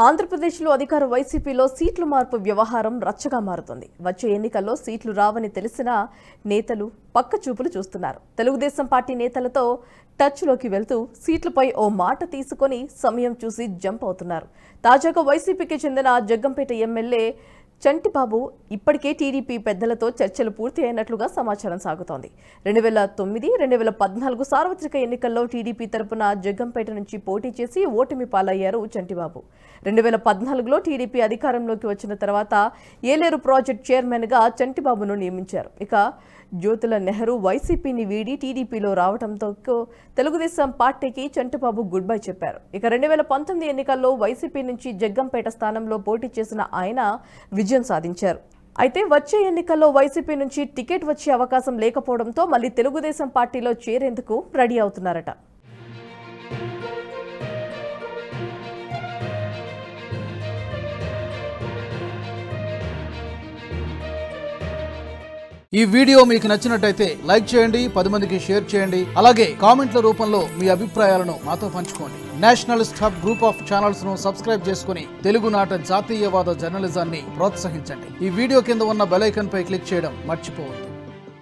ఆంధ్రప్రదేశ్లో అధికార వైసీపీలో సీట్ల మార్పు వ్యవహారం రచ్చగా మారుతుంది. వచ్చే ఎన్నికల్లో సీట్లు రావని తెలిసినా నేతలు పక్కచూపులు చూస్తున్నారు. తెలుగుదేశం పార్టీ నేతలతో టచ్లోకి వెళ్తూ సీట్లపై ఓ మాట తీసుకొని సమయం చూసి జంప్ అవుతున్నారు. తాజాగా వైసీపీకి చెందిన జగ్గంపేట ఎమ్మెల్యే చంటిబాబు ఇప్పటికే టీడీపీ పెద్దలతో చర్చలు పూర్తి అయినట్లుగా సమాచారం సాగుతోంది. 2009-2014 సార్వత్రిక ఎన్నికల్లో టీడీపీ తరపున జగ్గంపేట నుంచి పోటీ చేసి ఓటమి పాలయ్యారు చంటిబాబు. 2014లో టీడీపీ అధికారంలోకి వచ్చిన తర్వాత ఏలేరు ప్రాజెక్ట్ చైర్మన్గా చంటిబాబును నియమించారు. ఇక జ్యోతుల నెహ్రూ వైసీపీని వీడి టీడీపీలో రావడంతో తెలుగుదేశం పార్టీకి చంటిబాబు గుడ్ బై చెప్పారు. ఇక 2019 ఎన్నికల్లో వైసీపీ నుంచి జగ్గంపేట స్థానంలో పోటీ చేసిన ఆయన విజయం సాధించారు. అయితే వచ్చే ఎన్నికల్లో వైసీపీ నుంచి టికెట్ వచ్చే అవకాశం లేకపోవడంతో మళ్లీ తెలుగుదేశం పార్టీలో చేరేందుకు రెడీ అవుతున్నారట. ఈ వీడియో మీకు నచ్చినట్టయితే లైక్ చేయండి, 10 మందికి షేర్ చేయండి. అలాగే కామెంట్ల రూపంలో మీ అభిప్రాయాలను మాతో పంచుకోండి. Nationalist hub group of channels ను సబ్స్క్రైబ్ చేసుకుని తెలుగునాట జాతీయవాద జర్నలిజాన్ని ప్రోత్సహించండి. ఈ వీడియో కింద ఉన్న బెల్ ఐకాన్ పై క్లిక్ చేయడం మర్చిపోవద్దు.